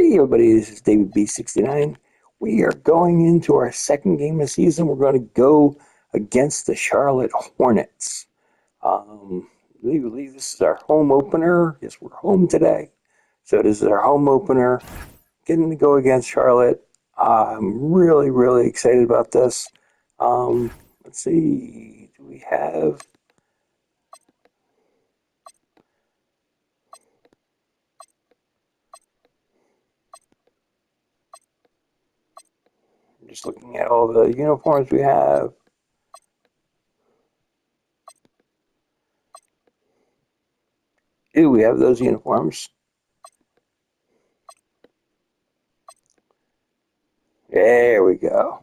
Hey everybody, this is David B69. We are going into our second game of the season. We're going to go against the Charlotte Hornets. I believe this is our home opener. Yes, we're home today. So this is our home opener. Getting to go against Charlotte. I'm really, really excited about this. Let's see. Do we have... I'm just looking at all the uniforms we have. Do we have those uniforms? There we go.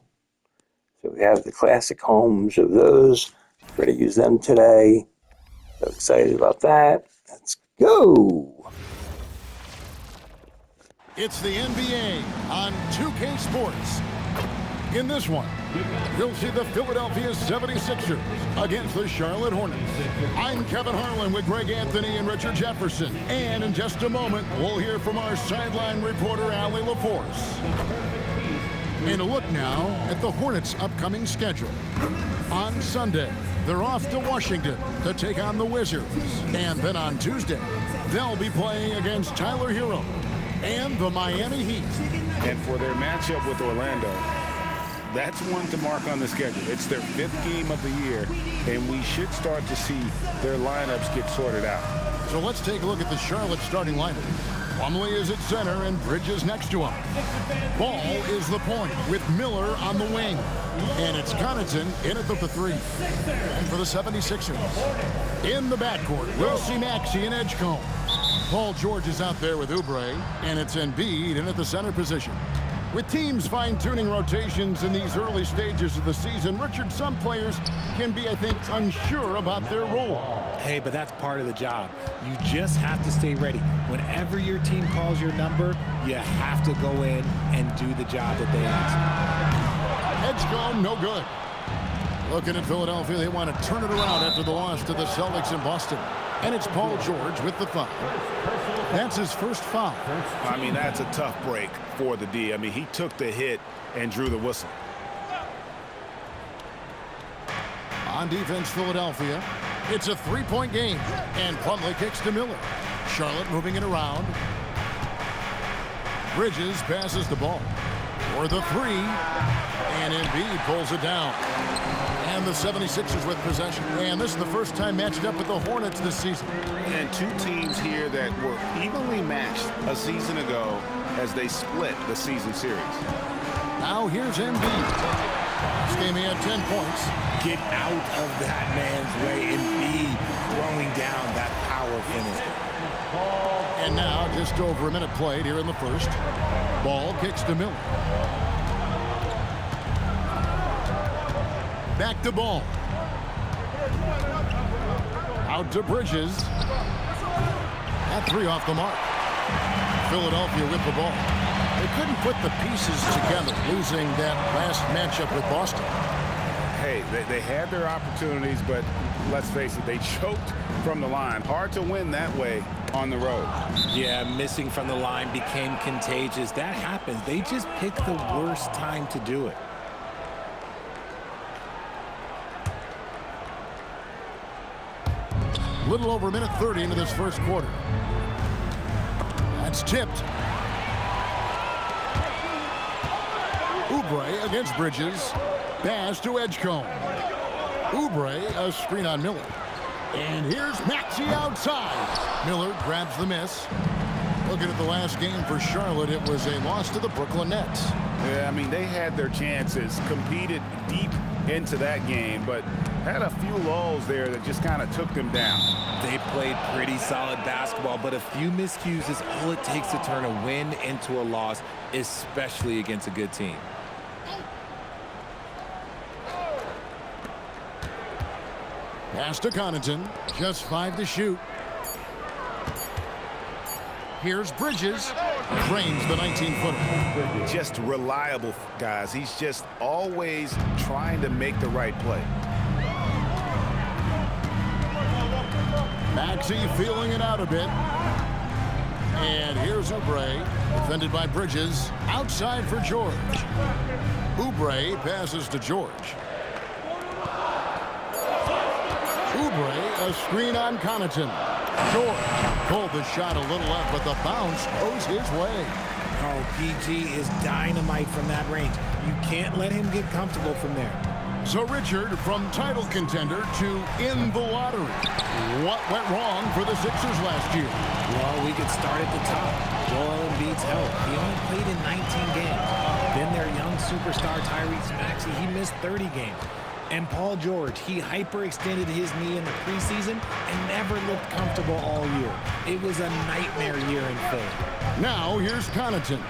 So we have the classic homes of those. We're going to use them today. So excited about that. Let's go. It's the NBA on 2K Sports. In this one, you'll see the Philadelphia 76ers against the Charlotte Hornets. I'm Kevin Harlan with Greg Anthony and Richard Jefferson. And in just a moment, we'll hear from our sideline reporter, Allie LaForce. And a look now at the Hornets' upcoming schedule. On Sunday, they're off to Washington to take on the Wizards. And then on Tuesday, they'll be playing against Tyler Hero and the Miami Heat. And for their matchup with Orlando, that's one to mark on the schedule. It's their 5th game of the year, and we should start to see their lineups get sorted out. So let's take a look at the Charlotte starting lineup. Plumlee is at center and Bridges next to him. Ball is the point with Miller on the wing. And it's Connaughton in at the 3. And for the 76ers, in the backcourt, we'll see Maxey and Edgecombe. Paul George is out there with Oubre, and it's Embiid in at the center position. With teams fine-tuning rotations in these early stages of the season, Richard, some players can be, I think, unsure about their role. Hey, but that's part of the job. You just have to stay ready. Whenever your team calls your number, you have to go in and do the job that they ask. Edgecombe, no good. Looking at Philadelphia, they want to turn it around after the loss to the Celtics in Boston. And it's Paul George with the foul. That's his first foul. I mean, that's a tough break for the D. I mean, he took the hit and drew the whistle. On defense, Philadelphia. It's a 3-point game. And Plumlee kicks to Miller. Charlotte moving it around. Bridges passes the ball for the 3. And Embiid pulls it down. And the 76ers with possession. And this is the first time matched up with the Hornets this season. And two teams here that were evenly matched a season ago as they split the season series. Now here's Embiid. This game he had 10 points. Get out of that man's way. Embiid throwing down that power finish. And now just over a minute played here in the first. Ball kicks to Miller. Back to Ball. Out to Bridges. That 3 off the mark. Philadelphia with the ball. They couldn't put the pieces together, losing that last matchup with Boston. Hey, they had their opportunities, but let's face it, they choked from the line. Hard to win that way on the road. Yeah, missing from the line became contagious. That happens. They just picked the worst time to do it. Little over a minute 30 into this first quarter. That's tipped. Oubre against Bridges. Pass to Edgecombe. Oubre, a screen on Miller. And here's Maxey outside. Miller grabs the miss. Looking at the last game for Charlotte, it was a loss to the Brooklyn Nets. Yeah, I mean, they had their chances, competed deep into that game, but had a few lulls there that just kind of took them down. They played pretty solid basketball, but a few miscues is all it takes to turn a win into a loss, especially against a good team. Pass to Connaughton, just 5 to shoot. Here's Bridges, drains the 19-footer. Just reliable, guys. He's just always trying to make the right play. Maxey feeling it out a bit. And here's Oubre, defended by Bridges, outside for George. Oubre passes to George. Oubre, a screen on Connaughton. George pulled the shot a little left, but the bounce goes his way. Oh, PG is dynamite from that range. You can't let him get comfortable from there. So Richard, from title contender to in the lottery. What went wrong for the Sixers last year? Well, we could start at the top. Joel Embiid's health. He only played in 19 games. Then their young superstar Tyrese Maxey, he missed 30 games. And Paul George, he hyperextended his knee in the preseason and never looked comfortable all year. It was a nightmare year in Philly. Now here's Connaughton.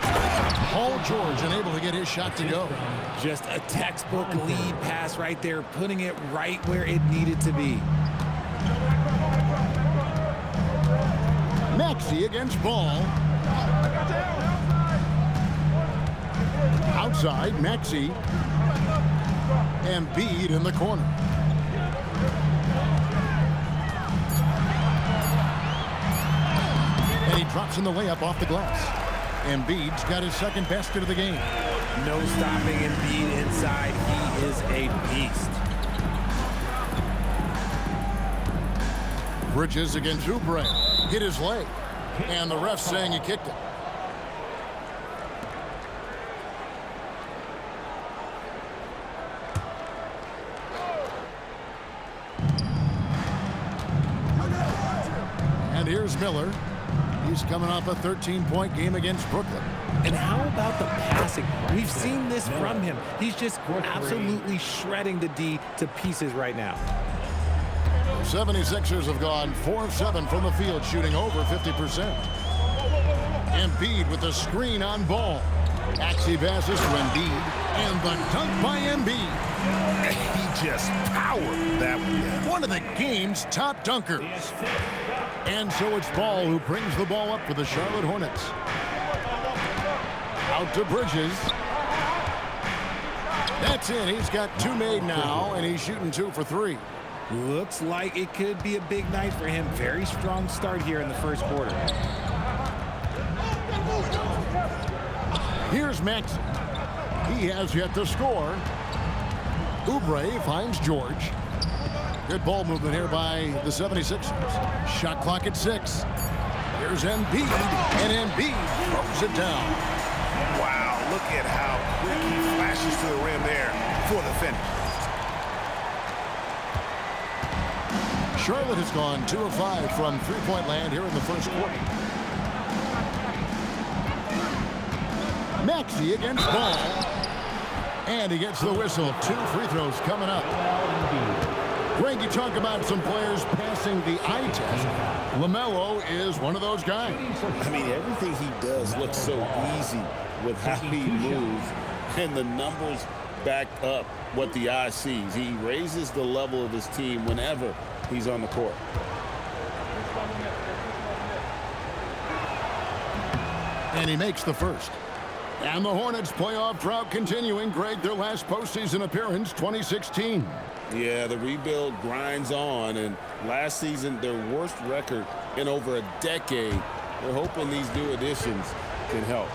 Paul George unable to get his shot to go. Just a textbook lead pass right there, putting it right where it needed to be. Maxey against Ball. Outside, Maxey. Embiid in the corner. And he drops in the layup off the glass. Embiid's got his second basket of the game. No stopping Embiid inside. He is a beast. Bridges against Oubre. Hit his leg. And the ref saying he kicked it. And here's Miller. He's coming off a 13-point game against Brooklyn. And how about the passing? We've seen this from him. He's just absolutely shredding the D to pieces right now. 76ers have gone 4 of 7 from the field, shooting over 50%. Embiid with the screen on Ball. Maxey passes to Embiid, and the dunk by Embiid. He just powered that one of the game's top dunkers. And so it's Ball who brings the ball up for the Charlotte Hornets. Out to Bridges. That's it. He's got 2 made now, and he's shooting 2 for 3. Looks like it could be a big night for him. Very strong start here in the first quarter. Here's Maxey. He has yet to score. Oubre finds George. Good ball movement here by the 76ers. Shot clock at 6. Here's Embiid, and Embiid throws it down. Wow, look at how quick he flashes to the rim there for the finish. Charlotte has gone 2 of 5 from three-point land here in the first quarter. Maxey against Ball. And he gets the whistle. 2 free throws coming up. Greg, you talk about some players passing the eye test. LaMelo is one of those guys. I mean, everything he does looks so easy with how he moves, and the numbers back up what the eye sees. He raises the level of his team whenever he's on the court. And he makes the first. And the Hornets playoff drought continuing. Greg, their last postseason appearance, 2016. Yeah, the rebuild grinds on, and last season, their worst record in over a decade. We're hoping these new additions can help.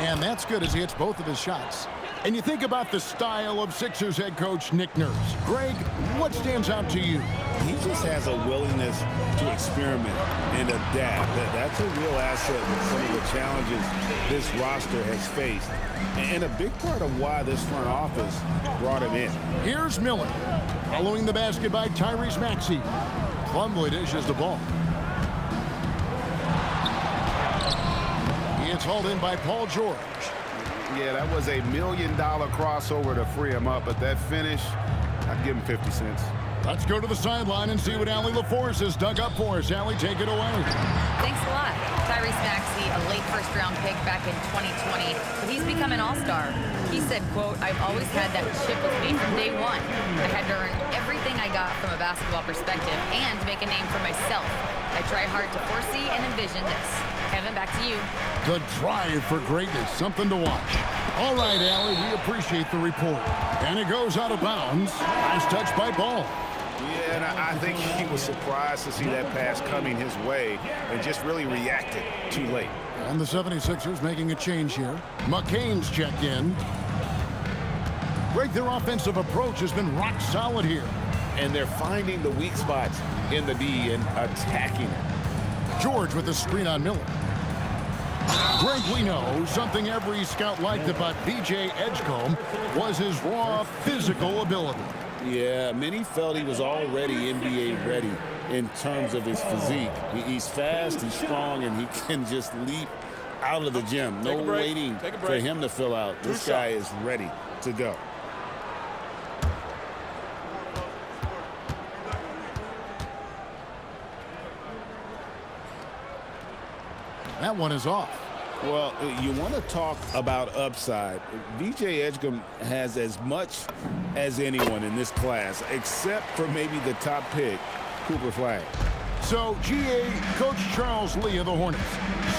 And that's good as he hits both of his shots. And you think about the style of Sixers head coach Nick Nurse. Greg, what stands out to you? He just has a willingness to experiment and adapt. That's a real asset with some of the challenges this roster has faced. And a big part of why this front office brought him in. Here's Miller. Following the basket by Tyrese Maxey. Plumlee dishes the ball. He is hauled in by Paul George. Yeah, that was a $1 million crossover to free him up, but that finish, I'd give him 50 cents. Let's go to the sideline and see what Allie LaForce has dug up for us. Allie, take it away. Thanks a lot. Tyrese Maxey, a late first-round pick back in 2020, but he's become an all-star. He said, quote, "I've always had that chip with me from day one. I had to earn everything I got from a basketball perspective and make a name for myself. I try hard to foresee and envision this." Kevin, back to you. The drive for greatness, something to watch. All right, Allie, we appreciate the report. And it goes out of bounds. Last touch by Ball. Yeah, and I think he was surprised to see that pass coming his way and just really reacted too late. And the 76ers making a change here. McCain's checked in. Greg, their offensive approach has been rock solid here. And they're finding the weak spots in the D and attacking it. George with the screen on Miller. Greg, we know something every scout liked about B.J. Edgecombe was his raw physical ability. Yeah, many felt he was already NBA ready in terms of his physique. He's fast, he's strong, and he can just leap out of the gym. No waiting for him to fill out. This guy is ready to go. That one is off. Well, you want to talk about upside. B.J. Edgecombe has as much as anyone in this class, except for maybe the top pick, Cooper Flag. So, GA, Coach Charles Lee of the Hornets,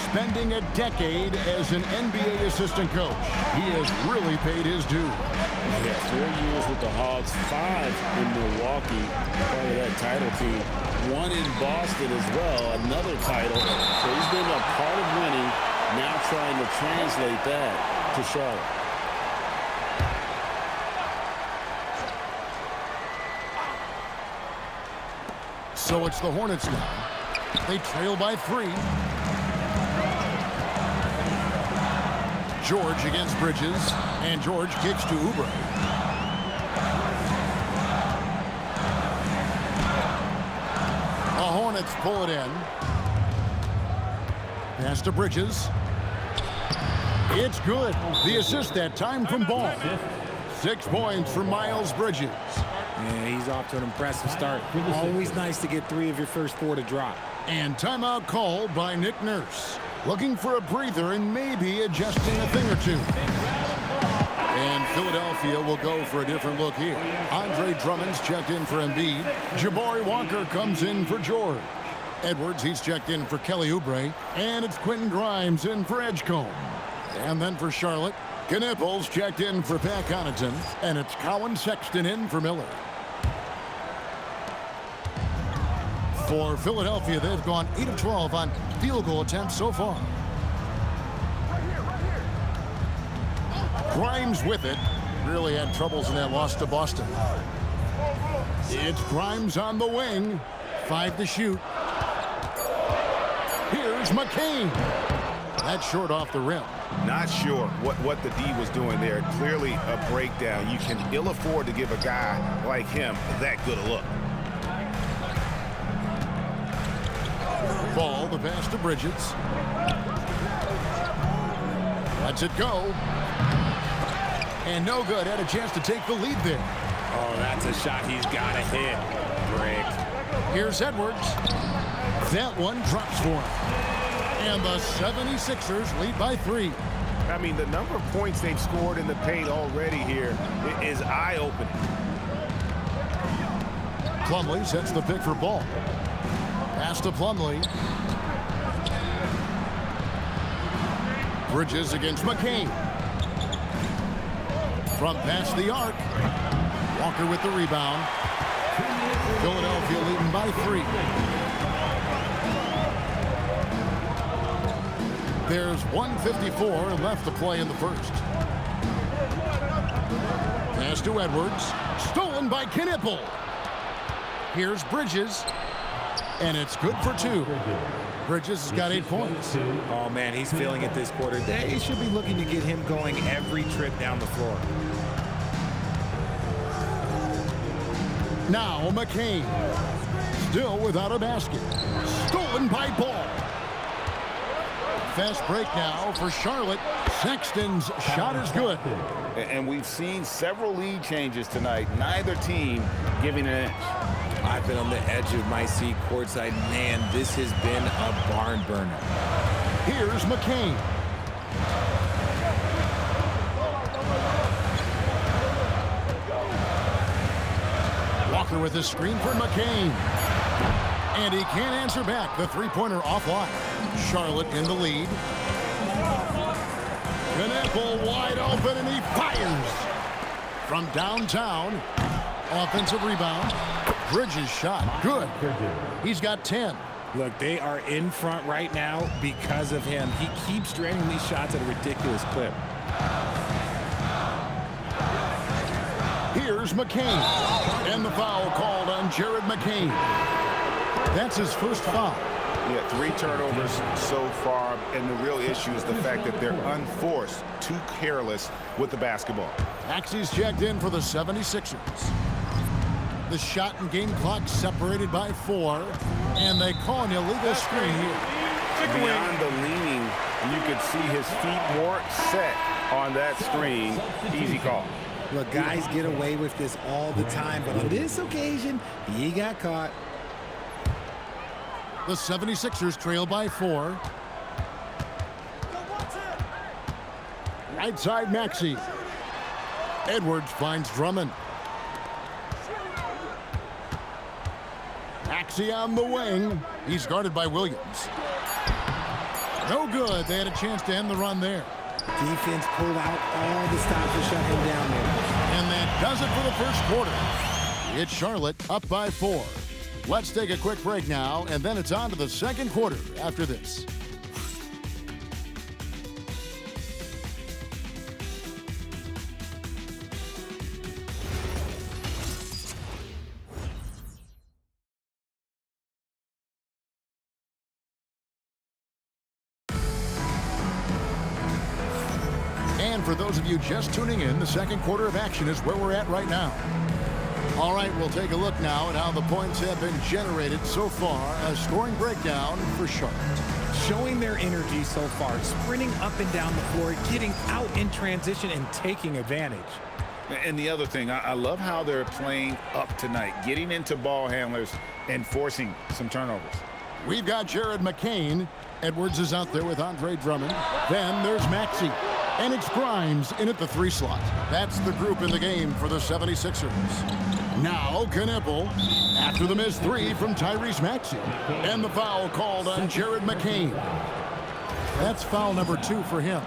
spending a decade as an NBA assistant coach. He has really paid his due. Yeah, 4 years with the Hawks, 5 in Milwaukee, part of that title team. 1 in Boston as well, another title. So he's been a part of winning, now trying to translate that to Charlotte. So it's the Hornets now. They trail by 3. George against Bridges, and George kicks to Oubre. The Hornets pull it in. Pass to Bridges. It's good. The assist that time from Ball. 6 points for Miles Bridges. Yeah, he's off to an impressive start. Always nice to get 3 of your first 4 to drop. And timeout called by Nick Nurse. Looking for a breather and maybe adjusting a thing or two. And Philadelphia will go for a different look here. Andre Drummond's checked in for Embiid. Jabari Walker comes in for George. Edwards, he's checked in for Kelly Oubre. And it's Quentin Grimes in for Edgecombe. And then for Charlotte, Knipples checked in for Pat Connaughton. And it's Colin Sexton in for Miller. For Philadelphia, they've gone 8 of 12 on field goal attempts so far. Grimes with it. Really had troubles in that loss to Boston. It's Grimes on the wing. 5 to shoot. Here's McCain. That's short off the rim. Not sure what the D was doing there. Clearly a breakdown. You can ill afford to give a guy like him that good a look. Ball, the pass to Bridges. Lets it go. And no good. Had a chance to take the lead there. Oh, that's a shot he's got to hit. Greg. Here's Edwards. That one drops for him. And the 76ers lead by 3. I mean, the number of points they've scored in the paint already here is eye-opening. Plumlee sets the pick for Ball. Pass to Plumlee. Bridges against McCain. From past the arc. Walker with the rebound. Philadelphia leading by 3. There's 1:54 left to play in the first. Pass to Edwards. Stolen by Knipple. Here's Bridges. And it's good for 2. Bridges has got 8 points. Oh, man, he's feeling it this quarter. They should be looking to get him going every trip down the floor. Now McCain. Still without a basket. Stolen by Ball. Fast break now for Charlotte. Sexton's shot is good. And we've seen several lead changes tonight. Neither team giving an inch. I've been on the edge of my seat courtside. Man, this has been a barn burner. Here's McCain. Walker with the screen for McCain. And he can't answer back. The three-pointer offline. Charlotte in the lead. Knipple wide open, and he fires from downtown. Offensive rebound. Bridges shot. Good. He's got 10. Look, they are in front right now because of him. He keeps draining these shots at a ridiculous clip. Here's McCain. And the foul called on Jared McCain. That's his first foul. Yeah, 3 turnovers so far, and the real issue is the fact that they're unforced, too careless with the basketball. Maxey's checked in for the 76ers. The shot and game clock separated by 4, and they call an illegal screen here. Beyond the leaning, you could see his feet more set on that screen. Easy call. Look, guys get away with this all the time, but on this occasion, he got caught. The 76ers trail by 4. Right side, Maxey. Edwards finds Drummond. Maxey on the wing. He's guarded by Williams. No good. They had a chance to end the run there. Defense pulled out all the stops to shut him down there. And that does it for the first quarter. It's Charlotte up by 4. Let's take a quick break now, and then it's on to the second quarter after this. And for those of you just tuning in, the second quarter of action is where we're at right now. All right, we'll take a look now at how the points have been generated so far. A scoring breakdown for Charlotte. Showing their energy so far, sprinting up and down the floor, getting out in transition and taking advantage. And the other thing, I love how they're playing up tonight, getting into ball handlers and forcing some turnovers. We've got Jared McCain. Edwards is out there with Andre Drummond. Then there's Maxey. And it's Grimes in at the 3 slot. That's the group in the game for the 76ers. Now Knippel after the missed 3 from Tyrese Maxey. And the foul called on Jared McCain. That's foul number 2 for him.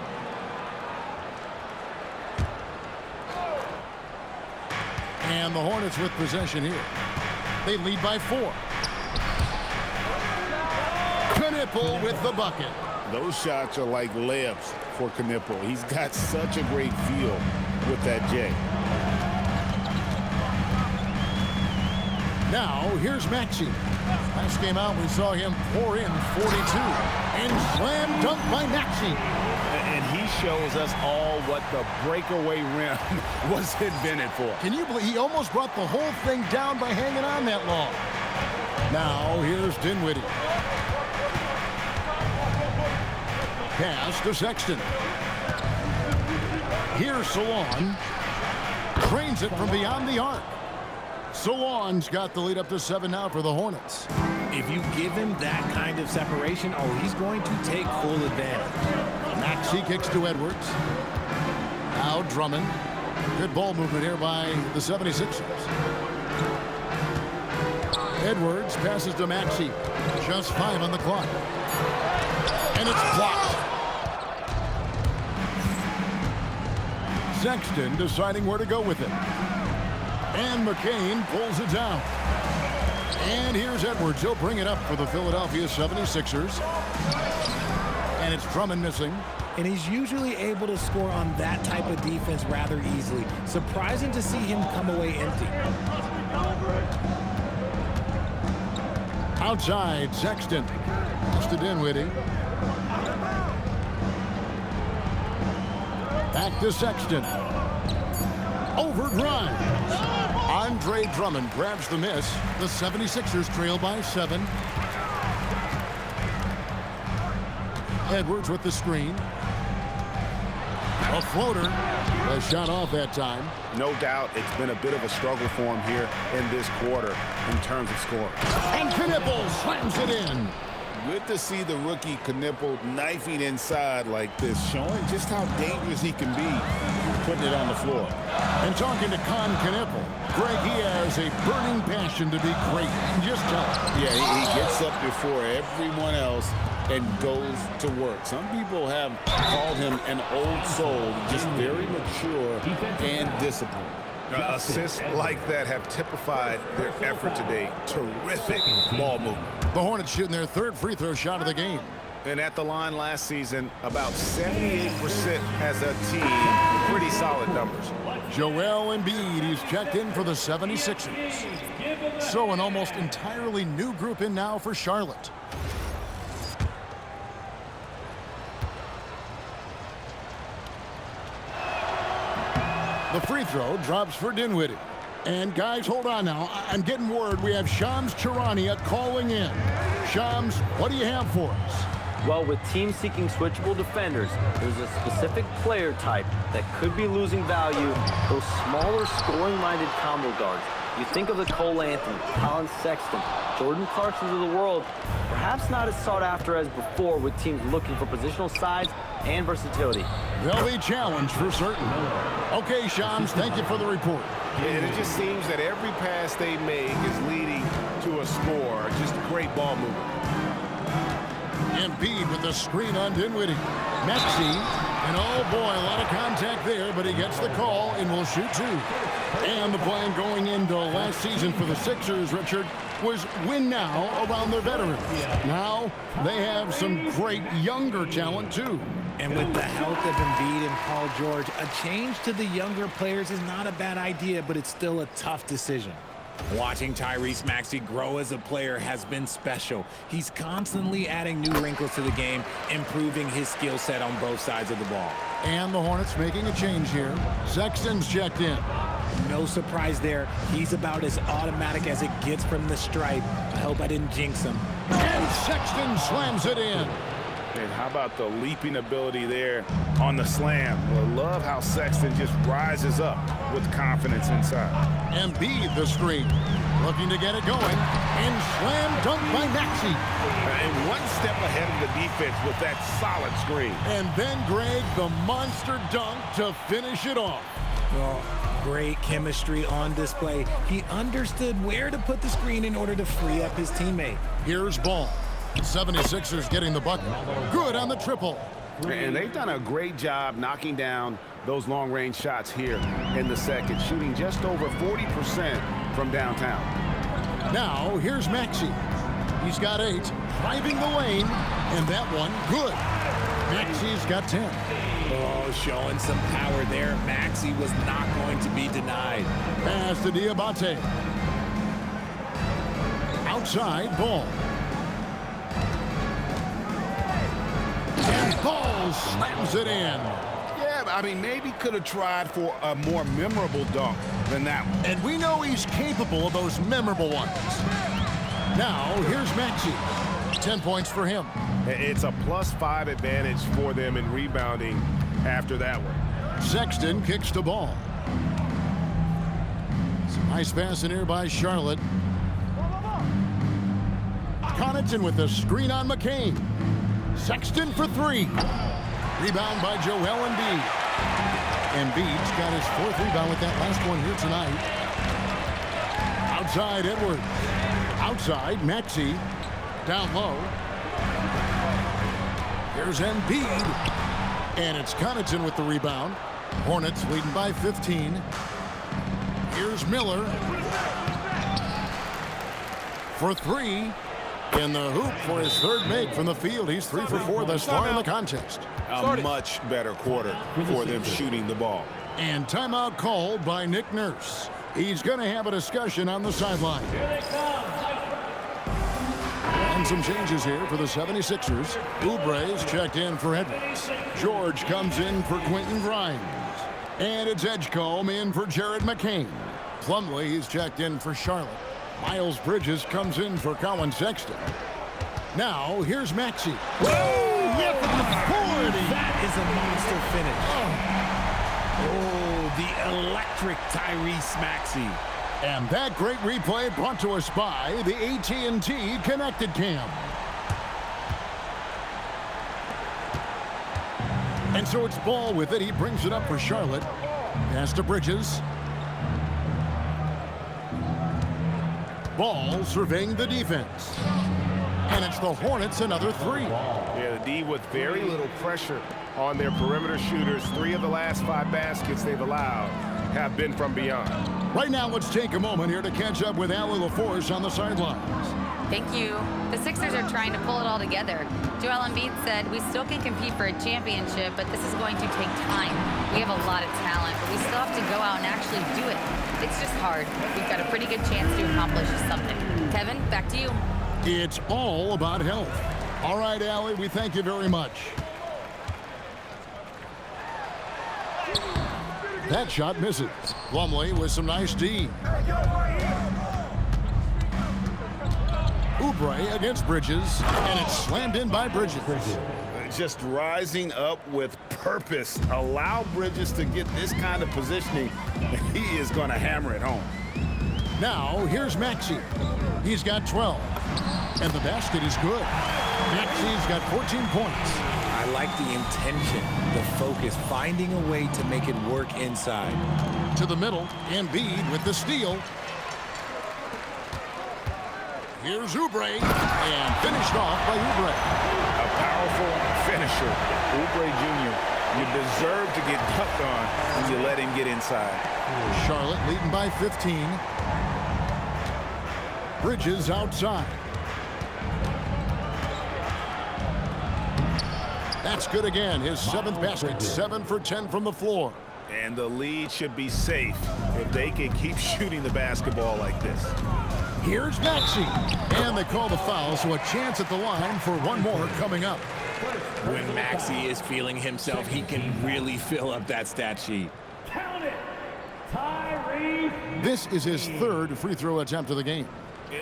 And the Hornets with possession here. They lead by 4. Knippel with the bucket. Those shots are like layups for Knippel. He's got such a great feel with that J. Now, here's Maxey. Last game out, we saw him pour in 42. And slam dunk by Maxey. And he shows us all what the breakaway rim was invented for. Can you believe he almost brought the whole thing down by hanging on that long? Now, here's Dinwiddie. Pass to Sexton. Here's Salon. Trains it from beyond the arc. Salon's got the lead up to 7 now for the Hornets. If you give him that kind of separation, oh, he's going to take full advantage. Maxey kicks to Edwards. Now Drummond. Good ball movement here by the 76ers. Edwards passes to Maxey. Just 5 on the clock. And it's blocked. Sexton deciding where to go with it. And McCain pulls it down. And here's Edwards. He'll bring it up for the Philadelphia 76ers. And it's Drummond missing. And he's usually able to score on that type of defense rather easily. Surprising to see him come away empty. Outside, Sexton. Pass to Dinwiddie. Back to Sexton. Over Grimes. Andre Drummond grabs the miss. The 76ers trail by 7. Edwards with the screen. A floater. A shot off that time. No doubt it's been a bit of a struggle for him here in this quarter in terms of scoring. And Knippel slams it in. Good to see the rookie Knippel knifing inside like this, showing just how dangerous he can be putting it on the floor. And talking to Knippel, Greg, he has a burning passion to be great. Just tell him. Yeah, he gets up before everyone else and goes to work. Some people have called him an old soul, just very mature and disciplined. Assists like that have typified their effort today. Terrific ball movement. The Hornets shooting their third free throw shot of the game. And at the line last season, about 78% as a team. Pretty solid numbers. Joel Embiid, he's checked in for the 76ers. So an almost entirely new group in now for Charlotte. The free throw drops for Dinwiddie. And guys, hold on now. I'm getting word we have Shams Charania calling in. Shams, what do you have for us? Well, with teams seeking switchable defenders, there's a specific player type that could be losing value, those smaller scoring-minded combo guards. You think of the Cole Anthony, Colin Sexton, Jordan Clarksons of the world, perhaps not as sought after as before with teams looking for positional size and versatility. They'll be challenged for certain. Okay, Shams, thank you for the report. And it just seems that every pass they make is leading to a score. Just great ball movement. Embiid with the screen on Dinwiddie. Maxey, and oh boy, a lot of contact there, but he gets the call and will shoot two. And the plan going into last season for the Sixers, Richard, was win now around their veterans. Now they have some great younger talent too. And with the health of Embiid and Paul George, a change to the younger players is not a bad idea, but it's still a tough decision. Watching Tyrese Maxey grow as a player has been special. He's constantly adding new wrinkles to the game, improving his skill set on both sides of the ball. And the Hornets making a change here. Sexton's checked in. No surprise there. He's about as automatic as it gets from the stripe. I hope I didn't jinx him. And Sexton slams it in. And how about the leaping ability there on the slam? I love how Sexton just rises up with confidence inside. Embiid the screen, looking to get it going, and slam dunk by Maxey. And one step ahead of the defense with that solid screen. And then Greg, the monster dunk to finish it off. Well, great chemistry on display. He understood where to put the screen in order to free up his teammate. Here's Ball. 76ers getting the bucket. Good on the triple. And they've done a great job knocking down those long-range shots here in the second, shooting just over 40% from downtown. Now, here's Maxey. He's got 8, driving the lane, and that one good. Maxey's got 10. Oh, showing some power there. Maxey was not going to be denied. Pass to Diabate. Outside, Ball. And Ball slams it in. Yeah, I mean, maybe could have tried for a more memorable dunk than that one. And we know he's capable of those memorable ones. Now, here's Maxey. 10 points for him. It's a +5 advantage for them in rebounding after that one. Sexton kicks the ball. Some nice pass in here by Charlotte. Connaughton with the screen on McCain. Sexton for 3. Rebound by Joel Embiid. Embiid's got his 4th rebound with that last one here tonight. Outside Edwards. Outside Maxey. Down low. Here's Embiid. And it's Connaughton with the rebound. Hornets leading by 15. Here's Miller. For 3. In the hoop for his 3rd make from the field. He's 3 for 4 thus far in the contest. A much better quarter for them shooting the ball. And timeout called by Nick Nurse. He's going to have a discussion on the sideline. And some changes here for the 76ers. Oubre's checked in for Edwards. George comes in for Quentin Grimes. And it's Edgecombe in for Jared McCain. Plumlee is checked in for Charlotte. Miles Bridges comes in for Colin Sexton. Now, here's Maxey. Whoa! Yeah, from the 40! That is a monster finish. Oh, the electric Tyrese Maxey. And that great replay brought to us by the AT&T Connected Cam. And so it's Ball with it. He brings it up for Charlotte. Pass to Bridges. Ball surveying the defense. And it's the Hornets another 3. Yeah, the D with very little pressure on their perimeter shooters. 3 of the last 5 baskets they've allowed have been from beyond. Right now, let's take a moment here to catch up with Allie LaForce on the sidelines. Thank you. The Sixers are trying to pull it all together. Joel Embiid said, "We still can compete for a championship, but this is going to take time. We have a lot of talent, but we still have to go out and actually do it. It's just hard. We've got a pretty good chance to accomplish something." Kevin, back to you. It's all about health. All right, Allie, we thank you very much. That shot misses. Plumlee with some nice D. Oubre against Bridges, and it's slammed in by Bridges. Just rising up with purpose. Allow Bridges to get this kind of positioning, and he is going to hammer it home. Now, here's Maxey. He's got 12, and the basket is good. Maxey's got 14 points. I like the intention, the focus, finding a way to make it work inside. To the middle, Embiid with the steal. Here's Oubre, and finished off by Oubre. A powerful finisher. Oubre Jr., you deserve to get dunked on when you let him get inside. Charlotte leading by 15. Bridges outside. That's good again. His 7th basket, 7 for 10 from the floor. And the lead should be safe if they can keep shooting the basketball like this. Here's Maxey. And they call the foul, so a chance at the line for one more coming up. When Maxey is feeling himself, he can really fill up that stat sheet. Count it, Tyrese. This is his 3rd free throw attempt of the game.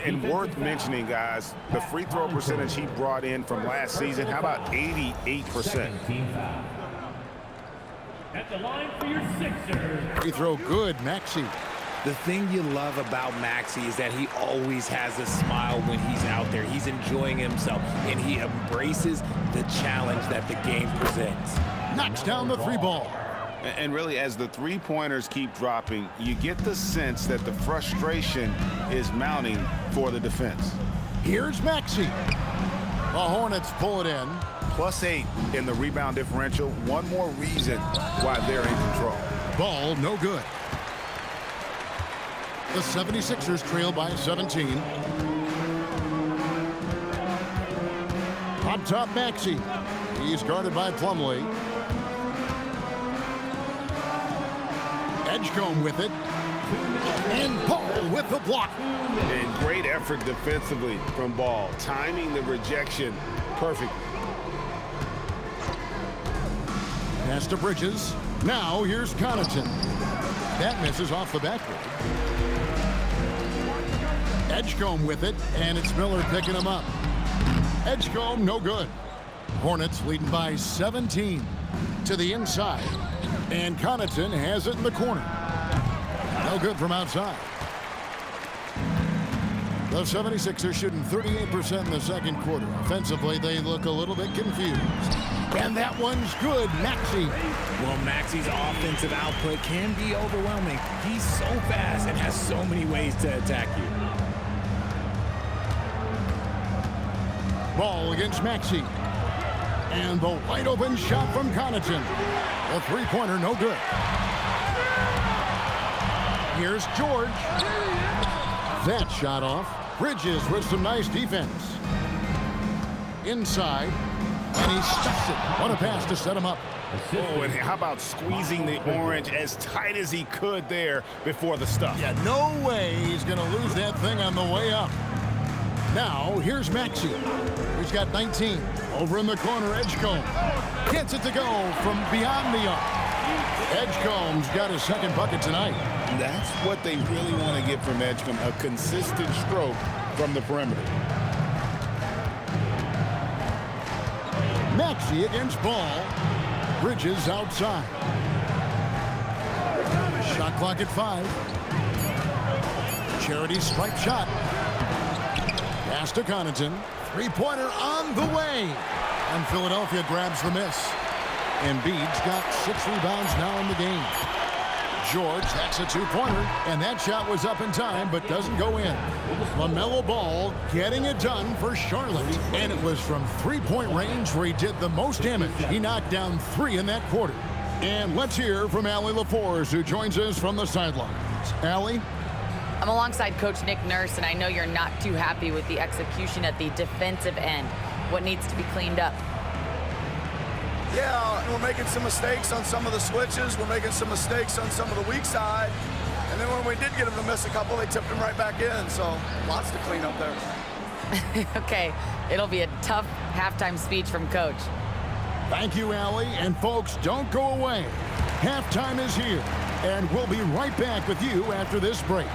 And worth mentioning, guys, the free throw percentage he brought in from last season, how about 88%? At the line for your Sixers. Free throw good, Maxey. The thing you love about Maxey is that he always has a smile when he's out there. He's enjoying himself, and he embraces the challenge that the game presents. Knocks down the 3 ball. And really, as the three-pointers keep dropping, you get the sense that the frustration is mounting for the defense. Here's Maxey. The Hornets pull it in. +8 in the rebound differential. One more reason why they're in control. Ball no good. The 76ers trail by 17. Up top, Maxey. He's guarded by Plumlee. Edgecombe with it. And Paul with the block. And great effort defensively from Ball. Timing the rejection perfect. Pass to Bridges. Now here's Connaughton. That misses off the backboard. Edgecombe with it, and it's Miller picking him up. Edgecombe, no good. Hornets leading by 17 to the inside, and Connaughton has it in the corner. No good from outside. The 76ers shooting 38% in the second quarter. Offensively, they look a little bit confused. And that one's good, Maxey. Well, Maxey's offensive output can be overwhelming. He's so fast and has so many ways to attack you. Ball against Maxey. And the wide open shot from Connaughton. The three-pointer, no good. Here's George. That shot off. Bridges with some nice defense. Inside. And he stuffs it. What a pass to set him up. Oh, and how about squeezing the orange as tight as he could there before the stuff? Yeah, no way he's going to lose that thing on the way up. Now, here's Maxey. He's got 19. Over in the corner, Edgecombe. Gets it to go from beyond the arc. Edgecombe's got his second bucket tonight. That's what they really want to get from Edgecombe, a consistent stroke from the perimeter. Maxey against Ball. Bridges outside. Shot clock at 5. Charity stripe shot. Pass to Connaughton. Three-pointer on the way. And Philadelphia grabs the miss. Embiid's got 6 rebounds now in the game. George, that's a two-pointer, and that shot was up in time, but doesn't go in. LaMelo Ball getting it done for Charlotte, and it was from three-point range where he did the most damage. He knocked down 3 in that quarter. And let's hear from Allie LaForce, who joins us from the sidelines. Allie? I'm alongside Coach Nick Nurse, and I know you're not too happy with the execution at the defensive end. What needs to be cleaned up? Yeah, we're making some mistakes on some of the switches. We're making some mistakes on some of the weak side. And then when we did get them to miss a couple, they tipped them right back in. So lots to clean up there. Okay, it'll be a tough halftime speech from Coach. Thank you, Allie. And folks, don't go away. Halftime is here, and we'll be right back with you after this break.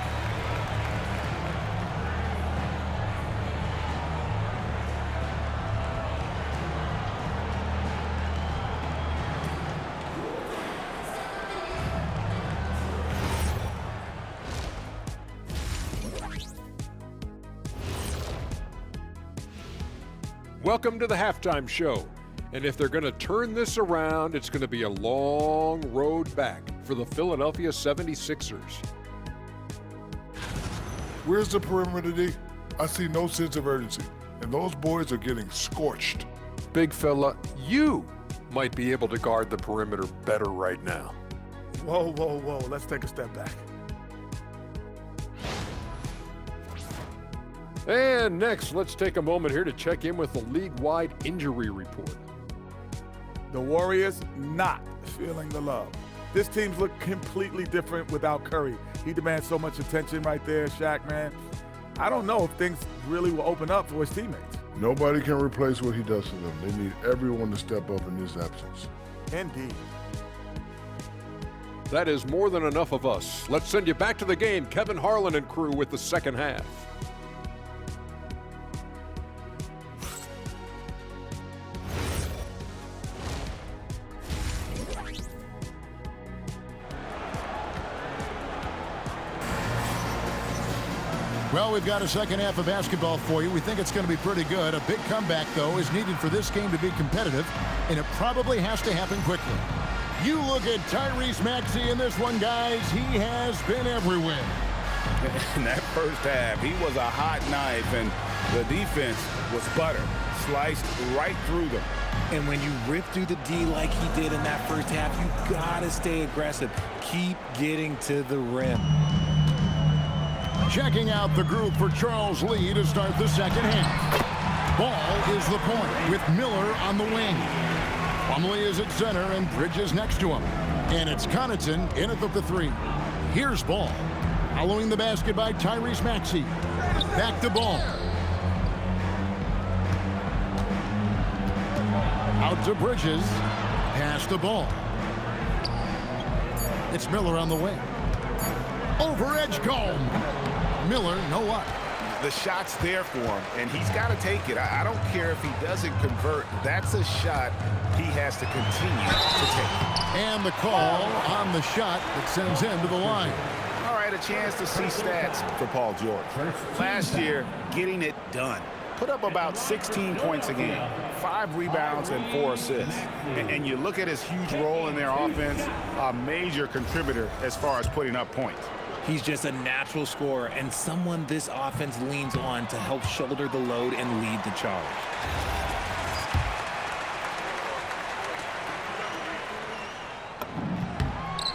Welcome to the halftime show. And if they're going to turn this around, it's going to be a long road back for the Philadelphia 76ers. Where's the perimeter D? I see no sense of urgency, and those boys are getting scorched. Big fella, you might be able to guard the perimeter better right now. Whoa, whoa, whoa. Let's take a step back. And next, let's take a moment here to check in with the league-wide injury report. The Warriors not feeling the love. This team's look completely different without Curry. He demands so much attention right there, Shaq, man. I don't know if things really will open up for his teammates. Nobody can replace what he does for them. They need everyone to step up in his absence. Indeed. That is more than enough of us. Let's send you back to the game, Kevin Harlan and crew with the second half. Well, we've got a second half of basketball for you. We think it's going to be pretty good. A big comeback, though, is needed for this game to be competitive, and it probably has to happen quickly. You look at Tyrese Maxey in this one, guys. He has been everywhere. In that first half, he was a hot knife, and the defense was butter, sliced right through them. And when you rip through the D like he did in that first half, you gotta stay aggressive. Keep getting to the rim. Checking out the group for Charles Lee to start the second half. Ball is the point with Miller on the wing. Plumlee is at center and Bridges next to him. And it's Connaughton in at the three. Here's Ball. Following the basket by Tyrese Maxey. Back to Ball. Out to Bridges. Pass the Ball. It's Miller on the wing. Over Edgecombe. Miller, no luck. The shot's there for him, and he's got to take it. I don't care if he doesn't convert. That's a shot he has to continue to take. And the call on the shot that sends him to the line. All right, a chance to see stats for Paul George. Last year, getting it done. Put up about 16 points a game, 5 rebounds and 4 assists. And you look at his huge role in their offense, a major contributor as far as putting up points. He's just a natural scorer and someone this offense leans on to help shoulder the load and lead the charge.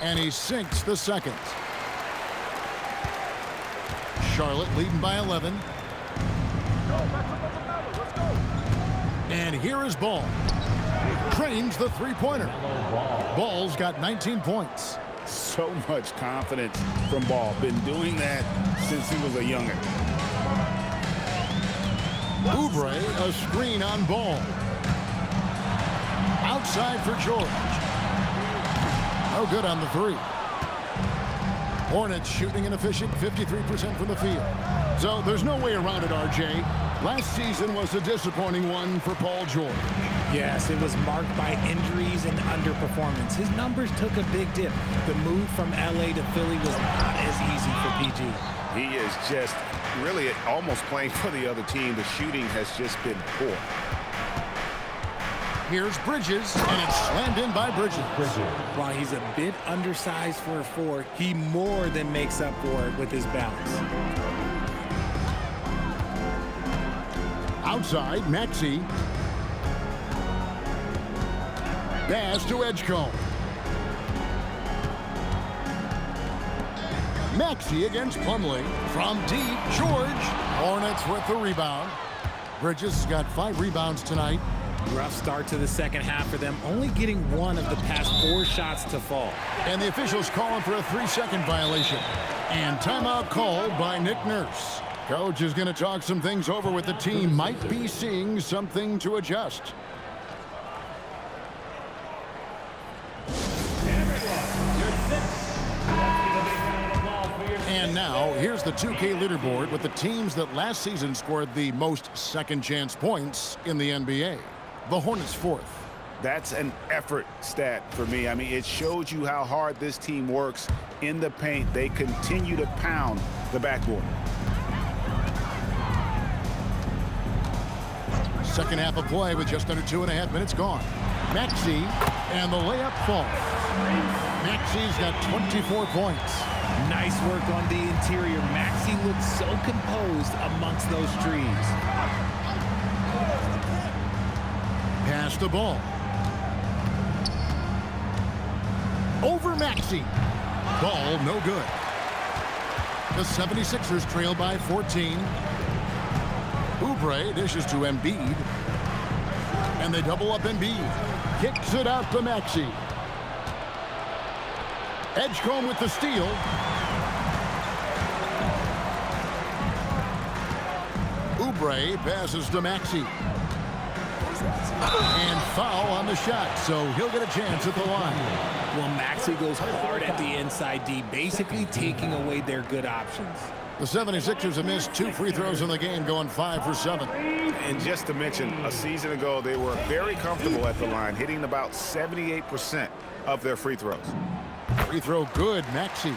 And he sinks the second. Charlotte leading by 11. And here is Ball. Drains the three-pointer. Ball's got 19 points. So much confidence from Ball. Been doing that since he was a youngin'. Oubre, a screen on Ball. Outside for George. No good on the three. Hornets shooting an efficient 53% from the field. So there's no way around it, RJ. Last season was a disappointing one for Paul George. Yes, it was marked by injuries and underperformance. His numbers took a big dip. The move from LA to Philly was not as easy for PG. He is just really almost playing for the other team. The shooting has just been poor. Here's Bridges, and it's slammed in by Bridges. While he's a bit undersized for a 4, he more than makes up for it with his balance. Outside, Maxey. Pass to Edgecombe. Maxey against Plumlee. From deep, George. Hornets with the rebound. Bridges has got 5 rebounds tonight. Rough start to the second half for them, only getting 1 of the past 4 shots to fall. And the officials calling for a 3-second violation. And timeout called by Nick Nurse. Coach is going to talk some things over with the team. Might be seeing something to adjust. And now, here's the 2K leaderboard with the teams that last season scored the most second-chance points in the NBA. The Hornets 4th. That's an effort stat for me. I mean, it shows you how hard this team works in the paint. They continue to pound the backboard. Second half of play with just under 2.5 minutes gone. Maxey, and the layup falls. Maxey's got 24 points. Nice work on the interior. Maxey looks so composed amongst those trees. Pass the ball. Over Maxey. Ball no good. The 76ers trail by 14. Oubre dishes to Embiid. And they double up Embiid. Kicks it out to Maxey. Edgecombe with the steal. Oubre passes to Maxey. And foul on the shot, so he'll get a chance at the line. Well, Maxey goes hard at the inside D, basically taking away their good options. The 76ers have missed 2 free throws in the game, going 5 for 7. And just to mention, a season ago, they were very comfortable at the line, hitting about 78% of their free throws. Free throw good, Maxey.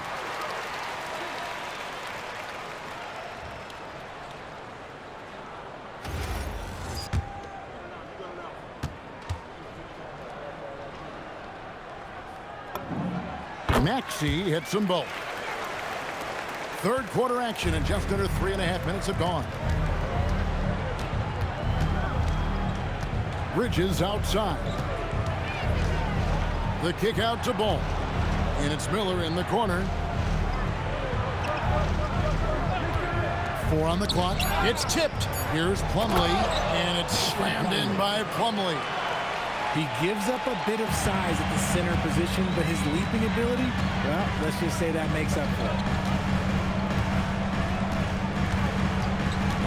Maxey hits them both. Third quarter action and just under 3.5 minutes have gone. Bridges outside. The kick out to Ball. And it's Miller in the corner. 4 on the clock. It's tipped. Here's Plumlee, and it's slammed in by Plumlee. He gives up a bit of size at the center position, but his leaping ability, well, let's just say that makes up for it.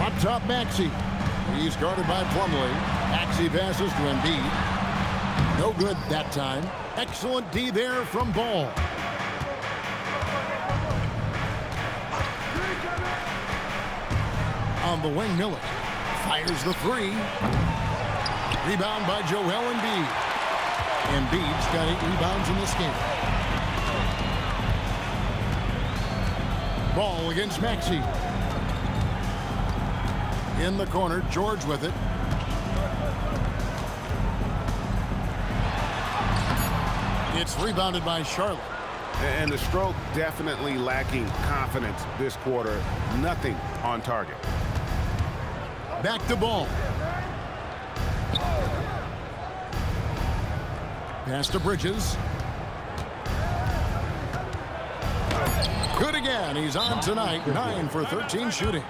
Up top, Maxey. He's guarded by Plumlee. Maxey passes to Embiid. No good that time. Excellent D there from Ball. On the wing, Miller fires the 3. Rebound by Joel Embiid. Embiid's got 8 rebounds in this game. Ball against Maxey. In the corner, George with it. It's rebounded by Charlotte. And the stroke definitely lacking confidence this quarter. Nothing on target. Back to Ball. Pass to Bridges. Good again. He's on tonight. 9 for 13 shooting.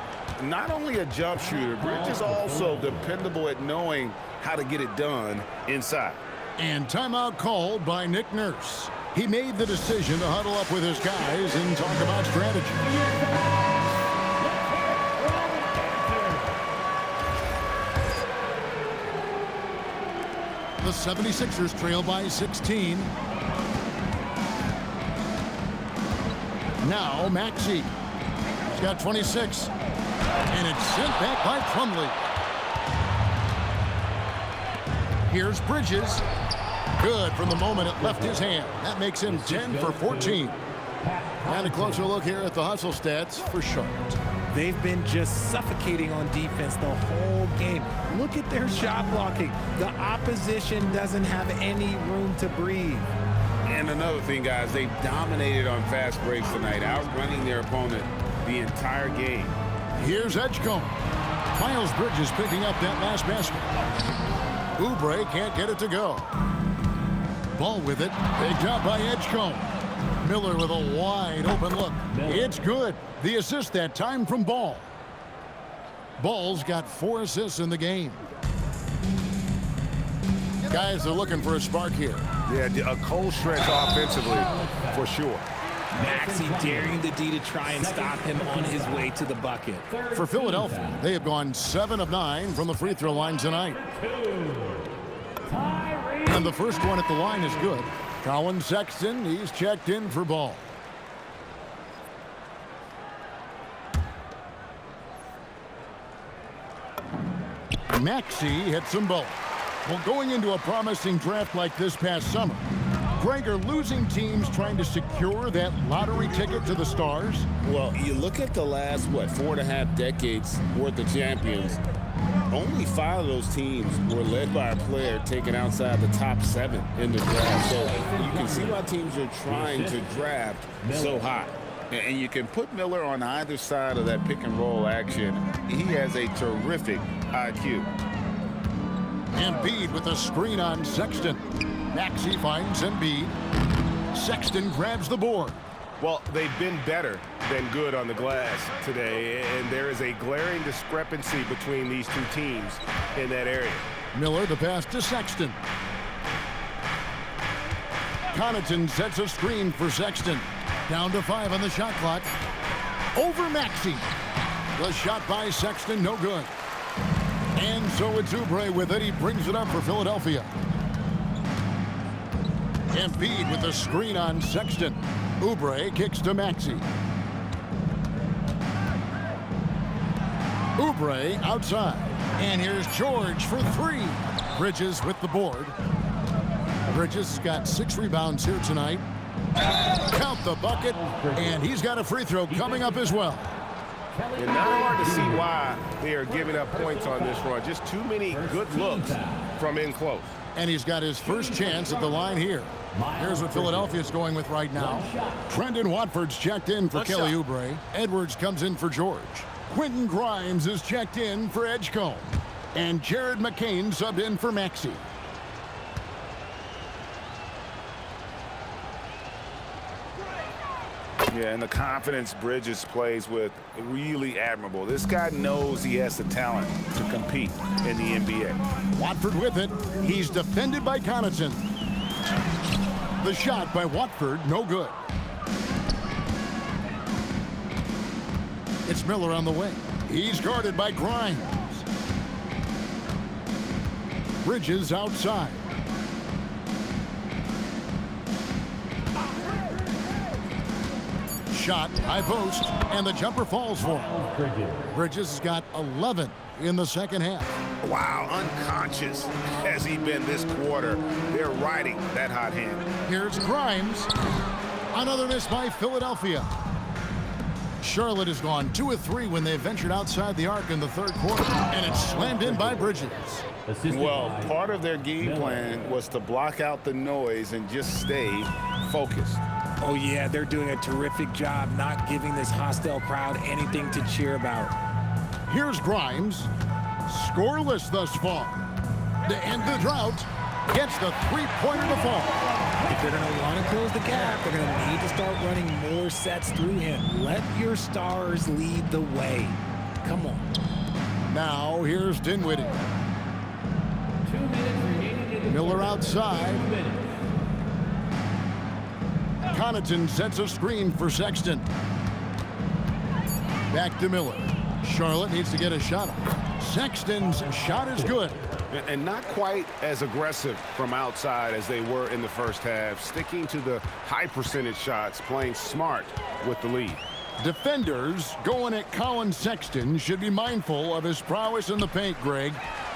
Not only a jump shooter, Bridges also dependable at knowing how to get it done inside. And timeout called by Nick Nurse. He made the decision to huddle up with his guys and talk about strategy. The 76ers trail by 16. Now Maxey. He's got 26. And it's sent back by Plumlee. Here's Bridges. Good from the moment it left his hand. That makes him 10 for 14. And a closer look here at the hustle stats for Charlotte. They've been just suffocating on defense the whole game. Look at their shot blocking. The opposition doesn't have any room to breathe. And another thing, guys, they've dominated on fast breaks tonight, outrunning their opponent the entire game. Here's Edgecombe. Miles Bridges picking up that last basket. Oubre can't get it to go. Ball with it. Picked up by Edgecombe. Miller with a wide open look. It's good. The assist that time from Ball. Ball's got 4 assists in the game. Guys are looking for a spark here. Yeah, a cold stretch offensively for sure. Maxey daring the D to try and stop him on his way to the bucket. For Philadelphia, they have gone 7 of 9 from the free throw line tonight. And the first one at the line is good. Colin Sexton, he's checked in for Ball. Maxey hits them both. Well, going into a promising draft like this past summer, Greg, are losing teams trying to secure that lottery ticket to the stars? Well, you look at the last, 4.5 decades worth of champions, only 5 of those teams were led by a player taken outside the top 7 in the draft. So you can see why teams are trying to draft so high. And you can put Miller on either side of that pick and roll action. He has a terrific IQ. Embiid with a screen on Sexton. Maxey finds Embiid. Sexton grabs the board. Well, they've been better than good on the glass today, and there is a glaring discrepancy between these two teams in that area. Miller the pass to Sexton. Connaughton sets a screen for Sexton. Down to 5 on the shot clock. Over Maxey. The shot by Sexton, no good. And so it's Oubre with it. He brings it up for Philadelphia. Embiid with the screen on Sexton. Oubre kicks to Maxey. Oubre outside. And here's George for 3. Bridges with the board. Bridges has got 6 rebounds here tonight. Count the bucket. And he's got a free throw coming up as well. And not hard to see why they are giving up points on this run. Just too many good looks from in close. And he's got his first chance at the line here. Here's what Philadelphia's going with right now. Trendon Watford's checked in for Kelly Oubre. Edwards comes in for George. Quentin Grimes is checked in for Edgecombe. And Jared McCain subbed in for Maxey. Yeah, and the confidence Bridges plays with, really admirable. This guy knows he has the talent to compete in the NBA. Watford with it. He's defended by Connaughton. The shot by Watford, no good. It's Miller on the wing. He's guarded by Grimes. Bridges outside. Shot, high post, and the jumper falls for him. Bridges has got 11 in the second half. Wow, unconscious has he been this quarter. They're riding that hot hand. Here's Grimes. Another miss by Philadelphia. Charlotte has gone 2 of 3 when they ventured outside the arc in the third quarter, and it's slammed in by Bridges. Well, part of their game plan was to block out the noise and just stay focused. Oh, yeah, they're doing a terrific job not giving this hostile crowd anything to cheer about. Here's Grimes. Scoreless thus far. To end the drought, gets the three-pointer to fall. If they're going to want to close the gap, they're going to need to start running more sets through him. Let your stars lead the way. Come on. Now, here's Dinwiddie. 2 minutes remaining in the Miller outside. Connaughton sets a screen for Sexton. Back to Miller. Charlotte needs to get a shot up. Sexton's shot is good. And not quite as aggressive from outside as they were in the first half. Sticking to the high percentage shots, playing smart with the lead. Defenders going at Colin Sexton should be mindful of his prowess in the paint, Greg.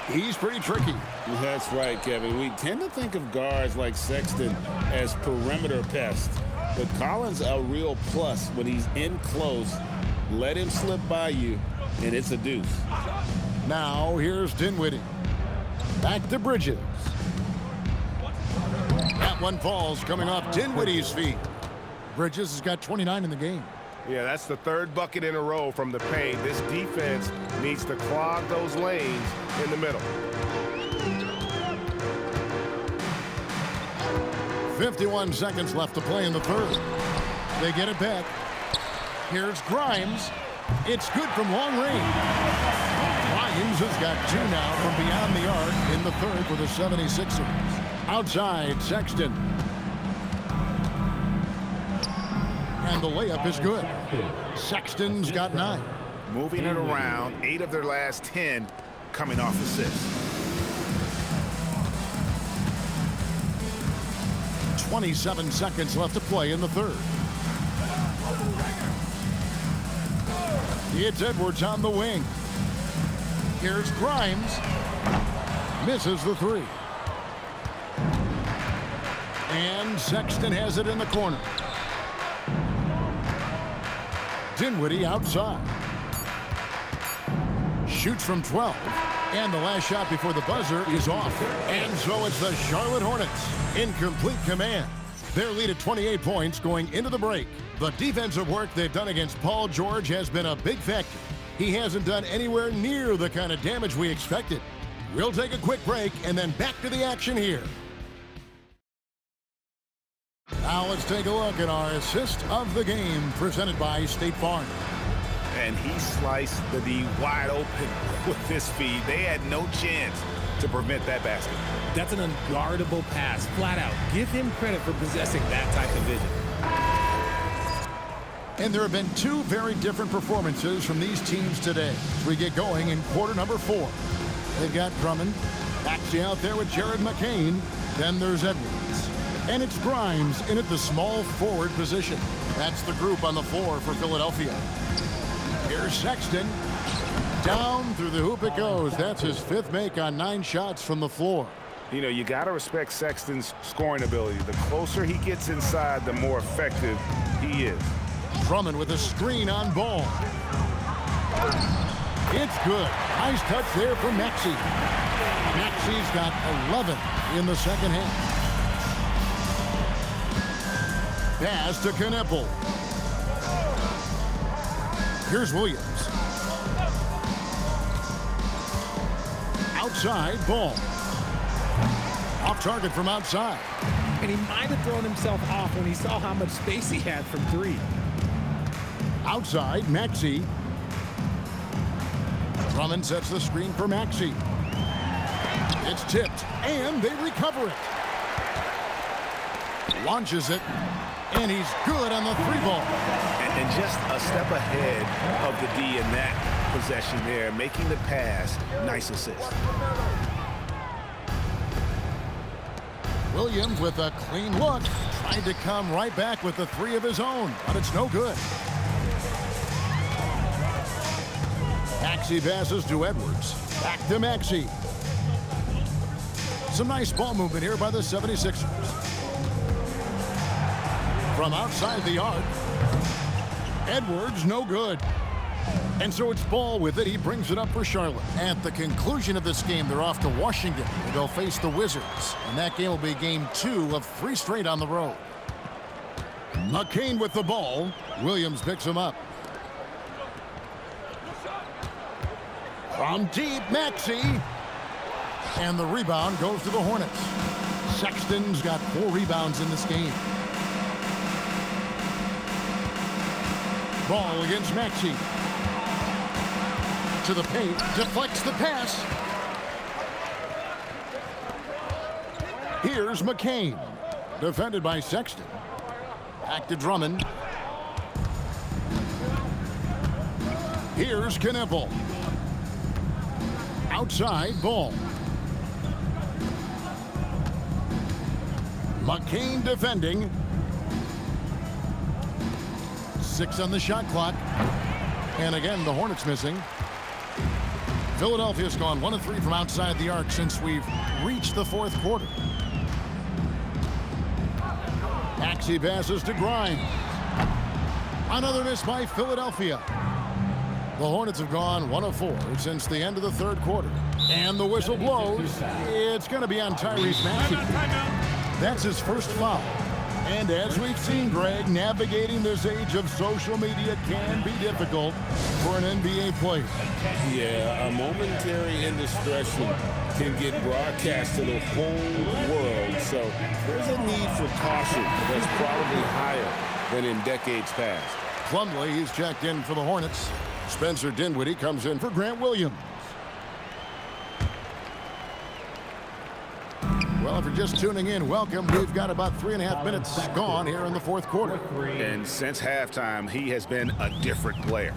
He's pretty tricky. That's right, Kevin. We tend to think of guards like Sexton as perimeter pests. But Collins a real plus when he's in close. Let him slip by you, and it's a deuce. Now here's Dinwiddie. Back to Bridges. That one falls coming off Dinwiddie's feet. Bridges has got 29 in the game. Yeah, that's the 3rd bucket in a row from the paint. This defense needs to clog those lanes in the middle. 51 seconds left to play in the third. They get it back. Here's Grimes. It's good from long range. Grimes has got 2 now from beyond the arc in the third for the 76ers. Outside, Sexton. And the layup is good. Sexton's got 9. Moving it around, 8 of their last 10 coming off assists. 27 seconds left to play in the third. It's Edwards on the wing. Here's Grimes. Misses the 3. And Sexton has it in the corner. Dinwiddie outside. Shoots from 12. And the last shot before the buzzer is off. And so it's the Charlotte Hornets in complete command. Their lead at 28 points going into the break. The defensive work they've done against Paul George has been a big factor. He hasn't done anywhere near the kind of damage we expected. We'll take a quick break and then back to the action here. Now let's take a look at our assist of the game presented by State Farm. And he sliced the D wide open with this feed. They had no chance to prevent that basket. That's an unguardable pass, flat out. Give him credit for possessing that type of vision. And there have been 2 very different performances from these teams today as we get going in quarter number 4. They've got Drummond, actually out there with Jared McCain. Then there's Edwards. And it's Grimes in at the small forward position. That's the group on the floor for Philadelphia. Here's Sexton. Down through the hoop it goes. That's his 5th make on 9 shots from the floor. You know, you got to respect Sexton's scoring ability. The closer he gets inside, the more effective he is. Drummond with a screen on Ball. It's good. Nice touch there from Maxey. Maxey's got 11 in the second half. Pass to Kneppel. Here's Williams. Outside, Ball. Off target from outside. And he might have thrown himself off when he saw how much space he had from 3. Outside, Maxey. Drummond sets the screen for Maxey. It's tipped, and they recover it. Launches it, and he's good on the 3-ball. And just a step ahead of the D in that possession there, making the pass. Nice assist. Williams with a clean look. Tried to come right back with the 3 of his own, but it's no good. Maxey passes to Edwards. Back to Maxey. Some nice ball movement here by the 76ers. From outside the arc. Edwards, no good. And so it's Ball with it. He brings it up for Charlotte. At the conclusion of this game, they're off to Washington. They'll face the Wizards. And that game will be game 2 of 3 straight on the road. McCain with the ball. Williams picks him up. From deep, Maxey. And the rebound goes to the Hornets. Sexton's got 4 rebounds in this game. Ball against Maxey. To the paint, deflects the pass. Here's McCain. Defended by Sexton. Back to Drummond. Here's Kneppel. Outside, Ball. McCain defending. 6 on the shot clock. And again, the Hornets missing. Philadelphia's gone 1 of 3 from outside the arc since we've reached the 4th quarter. Maxey passes to Grimes. Another miss by Philadelphia. The Hornets have gone 1 of 4 since the end of the 3rd quarter. And the whistle blows. It's going to be on Tyrese Maxey. That's his first foul. And as we've seen, Greg, navigating this age of social media can be difficult for an NBA player. Yeah, a momentary indiscretion can get broadcast to the whole world. So there's a need for caution that's probably higher than in decades past. Plumlee, he's checked in for the Hornets. Spencer Dinwiddie comes in for Grant Williams. Well, if you're just tuning in, welcome. We've got about 3.5 minutes gone here in the fourth quarter. And since halftime, he has been a different player.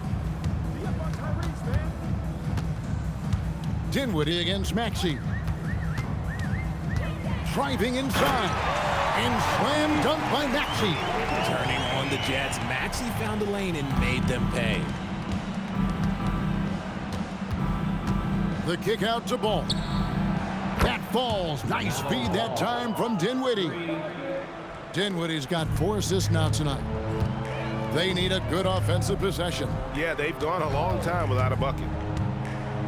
Dinwiddie against Maxey. Driving inside. And slam dunk by Maxey. Turning on the Jets, Maxey found a lane and made them pay. The kick out to Ball. That falls. Nice feed that time from Dinwiddie. Dinwiddie's got 4 assists now tonight. They need a good offensive possession. Yeah, they've gone a long time without a bucket.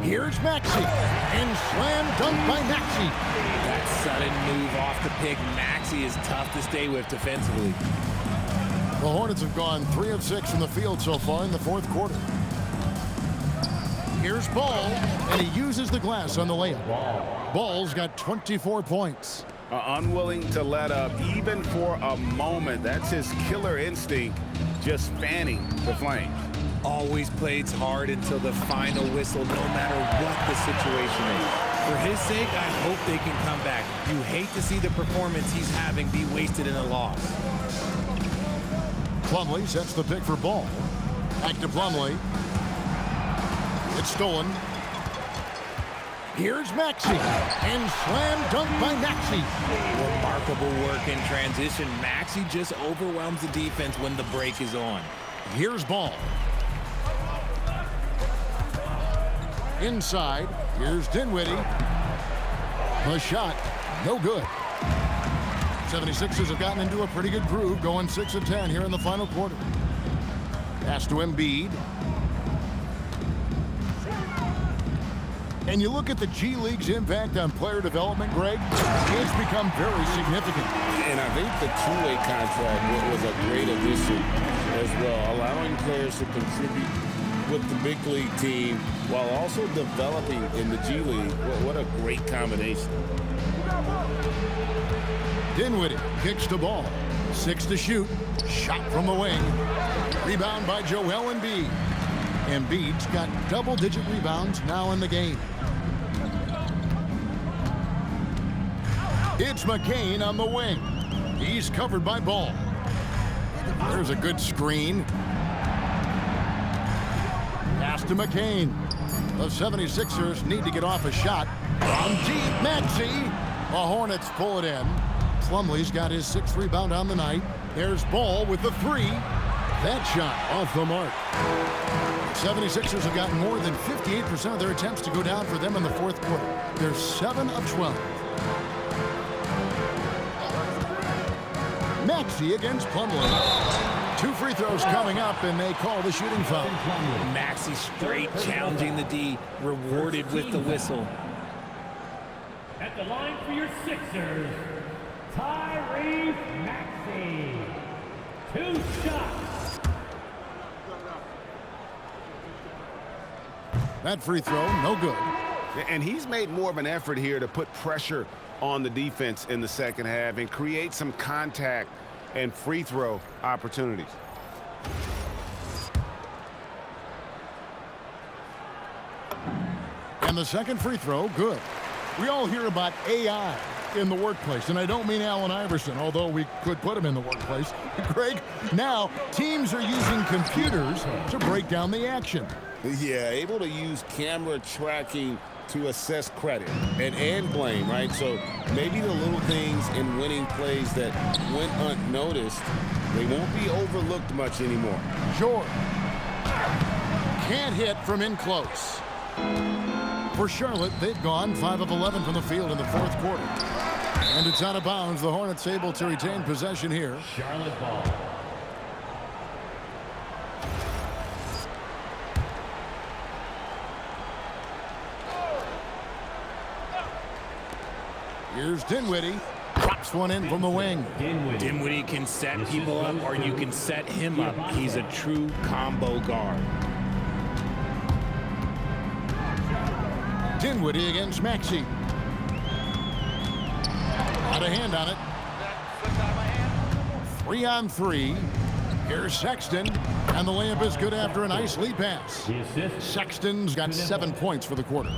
Here's Maxey. And slam dunk by Maxey. That sudden move off the pick, Maxey is tough to stay with defensively. The Hornets have gone 3 of 6 from the field so far in the fourth quarter. Here's Ball, and he uses the glass on the layup. Ball's got 24 points. Unwilling to let up even for a moment. That's his killer instinct, just fanning the flames. Always plays hard until the final whistle, no matter what the situation is. For his sake, I hope they can come back. You hate to see the performance he's having be wasted in a loss. Plumlee sets the pick for Ball. Back to Plumlee. It's stolen. Here's Maxey. And slam dunk by Maxey. Remarkable work in transition. Maxey just overwhelms the defense when the break is on. Here's Ball. Inside. Here's Dinwiddie. The shot. No good. 76ers have gotten into a pretty good groove, going 6 of 10 here in the final quarter. Pass to Embiid. And you look at the G League's impact on player development, Greg, it's become very significant. And I think the two-way contract was a great addition as well, allowing players to contribute with the big league team while also developing in the G League. What a great combination. Dinwiddie kicks the ball. 6 to shoot. Shot from the wing. Rebound by Joel Embiid. Embiid's got double-digit rebounds now in the game. It's McCain on the wing. He's covered by Ball. There's a good screen. Pass to McCain. The 76ers need to get off a shot. From deep, Maxey. The Hornets pull it in. Plumlee's got his 6th rebound on the night. There's Ball with the 3. That shot off the mark. 76ers have gotten more than 58% of their attempts to go down for them in the fourth quarter. They're 7 of 12. Maxey against Plumlee. 2 free throws coming up, and they call the shooting foul. Maxey straight challenging the D, rewarded with the whistle. At the line for your Sixers, Tyrese Maxey. 2 shots. That free throw, no good. And he's made more of an effort here to put pressure on the defense in the second half and create some contact and free throw opportunities. And the second free throw, good. We all hear about AI in the workplace, and I don't mean Allen Iverson, although we could put him in the workplace. Greg, now teams are using computers to break down the action. Yeah, able to use camera tracking to assess credit and blame, right? So maybe the little things in winning plays that went unnoticed, they won't be overlooked much anymore. George can't hit from in close. For Charlotte, they've gone 5 of 11 from the field in the fourth quarter. And it's out of bounds. The Hornets able to retain possession here. Charlotte ball. Here's Dinwiddie. Drops one in from the wing. Dinwiddie can set people up, or you can set him up. He's a true combo guard. Dinwiddie against Maxey. Got a hand on it. 3 on 3. Here's Sexton, and the layup is good after a nice lead pass. Sexton's got 7 points for the quarter.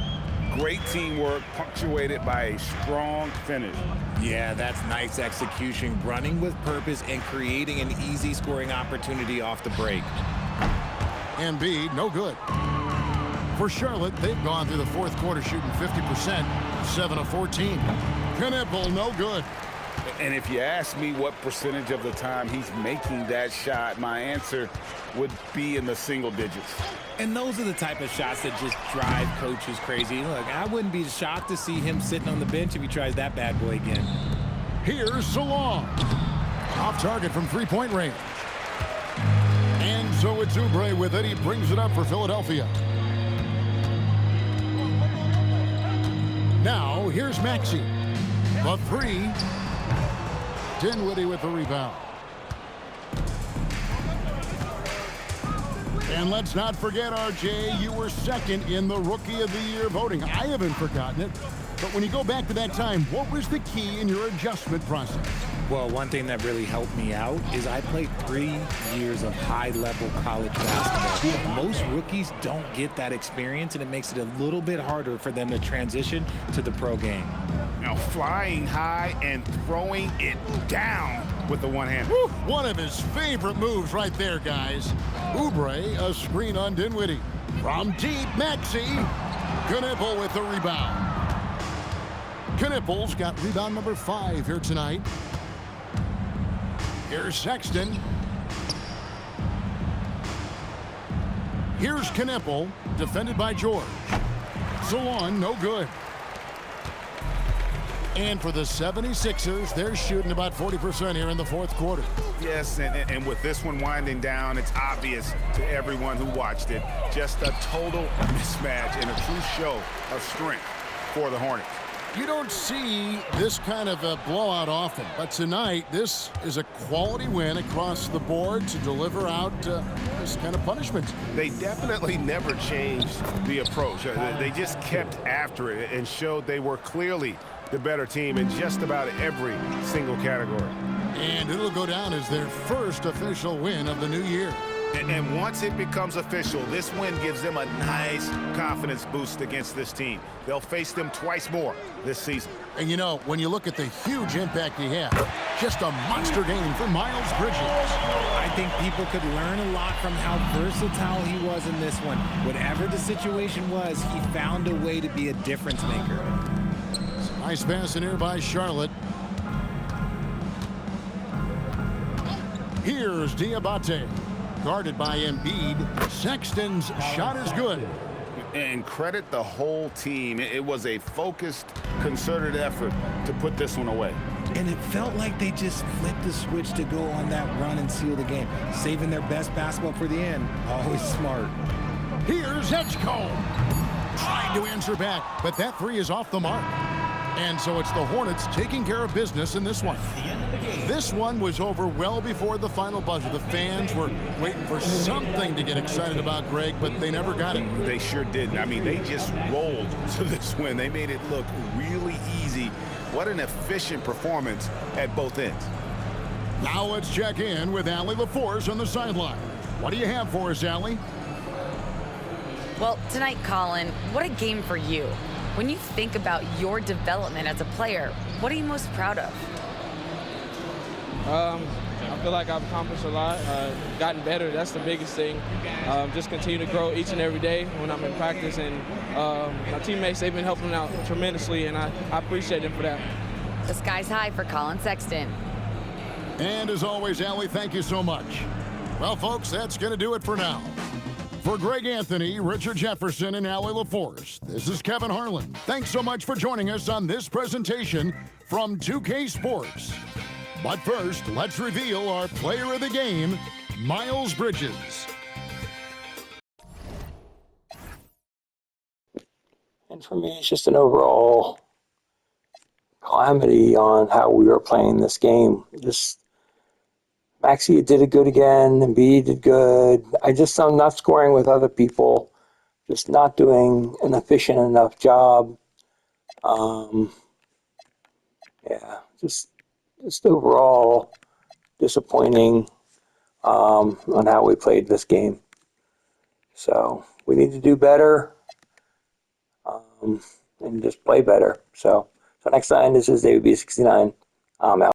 Great teamwork, punctuated by a strong finish. Yeah, that's nice execution, running with purpose and creating an easy scoring opportunity off the break. Embiid, no good. For Charlotte, they've gone through the fourth quarter shooting 50%, 7 of 14. Knipple, no good. And if you ask me what percentage of the time he's making that shot, my answer would be in the single digits. And those are the type of shots that just drive coaches crazy. Look, I wouldn't be shocked to see him sitting on the bench if he tries that bad boy again. Here's Salon. Off target from three-point range. And so it's Oubre with it. He brings it up for Philadelphia. Now, here's Maxey. The three. Dinwiddie with the rebound. And let's not forget, RJ, you were second in the Rookie of the Year voting. I haven't forgotten it. But when you go back to that time, what was the key in your adjustment process? Well, one thing that really helped me out is I played 3 years of high-level college basketball. Most rookies don't get that experience, and it makes it a little bit harder for them to transition to the pro game. Now, flying high and throwing it down with the one hand. One of his favorite moves right there, guys. Oubre, a screen on Dinwiddie. From deep, Maxey. Knipple with the rebound. Knipple's got rebound number 5 here tonight. Here's Sexton. Here's Knipple, defended by George. Salon, no good. And for the 76ers, they're shooting about 40% here in the fourth quarter. Yes, and with this one winding down, it's obvious to everyone who watched it. Just a total mismatch and a true show of strength for the Hornets. You don't see this kind of a blowout often, but tonight this is a quality win across the board to deliver out this kind of punishment. They definitely never changed the approach. They just kept after it and showed they were clearly the better team in just about every single category. And it'll go down as their first official win of the new year. And once it becomes official, this win gives them a nice confidence boost against this team. They'll face them twice more this season. And you know, when you look at the huge impact he had, just a monster game for Miles Bridges. I think people could learn a lot from how versatile he was in this one. Whatever the situation was, he found a way to be a difference maker. Nice pass in here by Charlotte. Here's Diabate. Guarded by Embiid. Sexton's shot is good. And credit the whole team. It was a focused, concerted effort to put this one away. And it felt like they just flipped the switch to go on that run and seal the game. Saving their best basketball for the end. Always smart. Here's Edgecombe. Trying to answer back, but that three is off the mark. And so it's the Hornets taking care of business in this one. This one was over well before the final buzzer. The fans were waiting for something to get excited about, Greg, but they never got it. They sure didn't. I mean, they just rolled to this win. They made it look really easy. What an efficient performance at both ends. Now let's check in with Allie LaForce on the sideline. What do you have for us, Allie? Well, tonight, Colin, what a game for you. When you think about your development as a player, what are you most proud of? I feel like I've accomplished a lot, gotten better. That's the biggest thing. Just continue to grow each and every day when I'm in practice. And my teammates, they've been helping out tremendously, and I appreciate them for that. The sky's high for Colin Sexton. And as always, Allie, thank you so much. Well, folks, that's going to do it for now. For Greg Anthony, Richard Jefferson, and Allie LaForce, this is Kevin Harlan. Thanks so much for joining us on this presentation from 2K Sports. But first, let's reveal our player of the game, Miles Bridges. And for me, it's just an overall calamity on how we were playing this game. Just Maxey did it good again, and B did good. I'm not scoring with other people, just not doing an efficient enough job. Just overall disappointing on how we played this game. So we need to do better and just play better. So next time, this is David B69. I'm out.